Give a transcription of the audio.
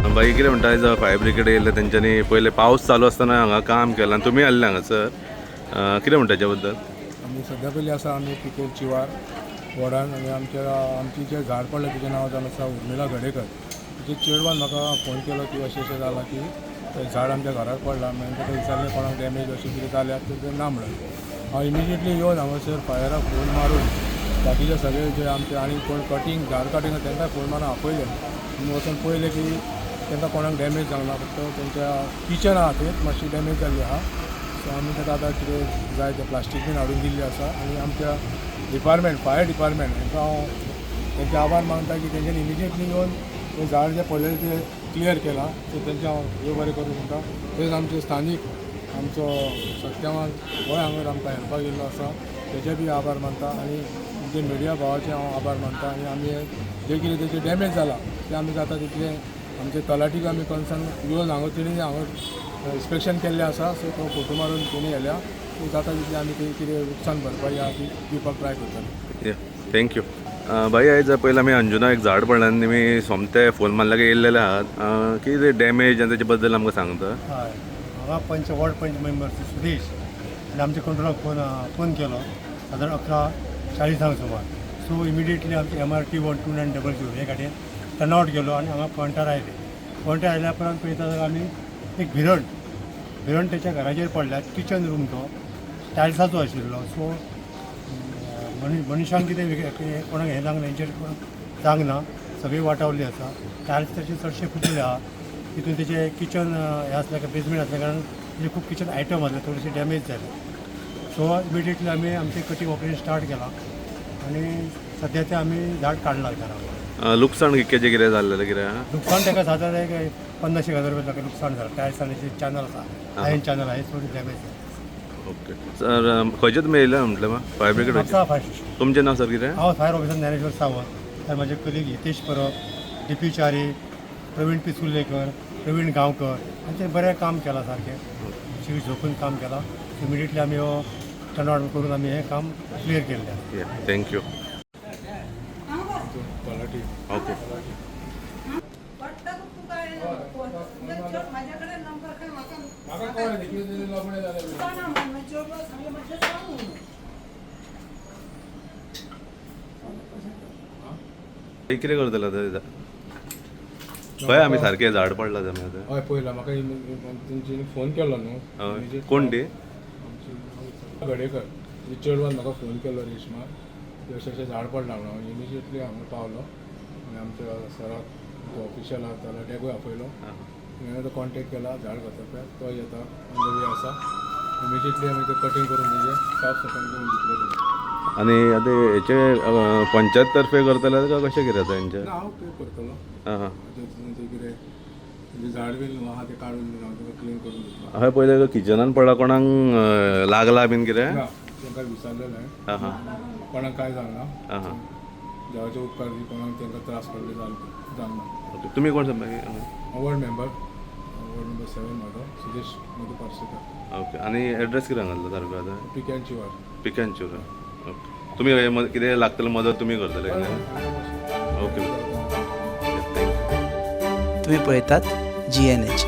बाई कितें म्हणटा आयज फायर ब्रिगेड येयल्ले तेंच्यांनी पयले पावस चालू आसतना हांगा काम केलां आनी तुमी आसले हांगासर कितें म्हणटा हेच्या बद्दल? आमी सद्या पयलीं आसा आमी पिकेल चिवार वॉर्डान आनी आमची जे झाड पडलें तेजें नांव जावन आसा उर्मिला गडेकर. तिचे चेडवान म्हाका फोन केलो की अशें जालां की तें झाड आमच्या घरार पडलां. मागीर ताका विचारलें कोणाक डॅमेज अशें कितें जाल्यार तें ना म्हणलें. हांव इमिजिएटली येवन हांगासर फायराक फोन मारून बाकीचे सगळे जे आमचे आनी कोण कटींग झाड काटींग तांकांय फोन मारून आपयले. आमी वचून पळयलें की तांकां कोणाक डॅमेज जावना, फक्त तेंच्या किचन आहा तें मातशी डॅमेज जाल्ली आहा. सो आमी ताका आतां कितें जाय तें प्लास्टीक बीन हाडून दिल्लें आसा. आनी आमच्या डिपार्टमेंट फायर डिपार्टमेंट हांकां हांव तेंचे आभार मानता की तेंच्यांनी इमिजिएटली येवन तें झाड जें पडलेलें तें क्लियर केलां. सो तेंचे हांव देव बरें करूं म्हणटा. तेच आमचे स्थानीक आमचो सत्यवान गोंय हांगर आमकां हेल्पाक येयल्लो आसा तेजे बी आभार मानता. आनी जे मिडिया भावाचे हांव आभार मानता. आनी आमी जे कितें तेजें डॅमेज जालां तें आमी जाता तितलें आमचे तलाटीक आमी कन्सर्न येवन हांगा तेणी हांगा इन्स्पेक्शन केल्लें आसा. सो तो फोटो मारून तेणी येयल्या. सो जाता तितलें आमी तें कितें लुकसाण भरपाई आहा ती दिवपाक ट्राय करतले. थँक्यू. बाई आयज पयलें आमी अंजुना एक झाड पडलें आनी तुमी सोमते फोन मारल्यार येयल्लेले आहात. कितें डॅमेज आनी तेचे बद्दल आमकां सांगता? हय, हांगा वॉर्ड पंच मेंबर सुदेश आनी आमच्या कंट्रोलाक फोन केलो सादारण 11:40 सुमार. सो इमिडिएटली आमचे MRT 12900 हे गाडयेन टर्नआउट गेलो आनी हांगा पॉयंटार आयले. पॉयंटार आयल्या उपरांत पळयता जाल्यार आमी एक भिरण तेच्या घराचेर पडल्यात. किचन रूम तो टायल्साचो आशिल्लो. सो मनशांक कितें कोणाक हें जावंक ना, इंजरी कोणाक जावंक ना, सगळी वाटावल्ली आसा. टायल्स तेचे चडशे फुटलेले आहा. तितून तेचे किचन हें आसल्या बेजमेंट आसल्या कारण तेजे खूब किचन आयटम आसले थोडेशे डॅमेज जाले. सो इमिडिएटली आमी आमचें कटींग ऑपरेशन स्टार्ट केलां आनी सद्या तें आमी झाड काडलां घरा. लुकसाण कितकेचें कितें जाल्लेलें कितें? लुकसाण ताका सादारण एक 50,000 रुपया ताका लुकसाण जालां. टायल्स आनी चॅनल आसा, आयन चॅनल आहा, हे थोडी डॅमेज जाले. ओके सर, खंयचे तुमी येयले म्हटलें फायर ब्रिगेड? म्हाका फायर स्टेशन. तुमचें नांव सर कितें? हांव फायर ऑफिसर ज्ञानेश्वर सावंत. तर म्हजे कलीग हितेश परब, DP च्यारी, प्रवीण पिसुर्लेकर, प्रवीण गांवकर हांचें बरें काम केलां सारकें. शिव झोपून काम केलां. इमिडिएटली आमी हो टर्नआउट करून आमी हें काम क्लियर केल्लें. थँक्यू. तलाटी ओके. कितें करतले आतां? खंय आमी सारकें झाड पडलां जाल्यार आतां? हय पळयलां. म्हाका तेंच्यांनी फोन केलो न्हू. हय, कोण ती? गडेकर तिचे चेडवान म्हाका फोन केलो रेशमा की अशें झाड पडलां म्हणून. हांव इमिजिएटली हांगा पावलो आनी आमच्या सराक ऑफिशियल आहा तलाट्याकूय आपयलो. हांवें तो कॉन्टेक्ट केला झाड घातल्या तो येता ऑन द वे आसा. इमिजिएटली आमी तें कटींग करून तेजें साफ सफाई करून दितले. आनी आतां हेचे पंचायत तर्फे करतले काय कशें कितें आतां हेंचें? हांव पे करतलो. हां तें कितें म्हणजे झाड बीन आहा तें काडून हांव तेका क्लीन करून दितलो. हय, पयलें किचनान पडला कोणाक लागला बीन कितें? ना तांकां विचारलेलें हांवें. हां कोणाक कांय जावना. हां. देवाचे उपकार बी कोणाक तांकां त्रास पडले जावना. ओके. तुमी कोण सांग? वॉर्ड नंबर 7 म्हाजो सुदेश मधु पार्सेकर. ओके. आनी एड्रेस कितें घातलो सारको आतां? पिक्यांची वार. पिकांचूर. ओके. तुमी कितें लागतलें मदत तुमी करतले? ओके. तुम्ही पळयतात GNH.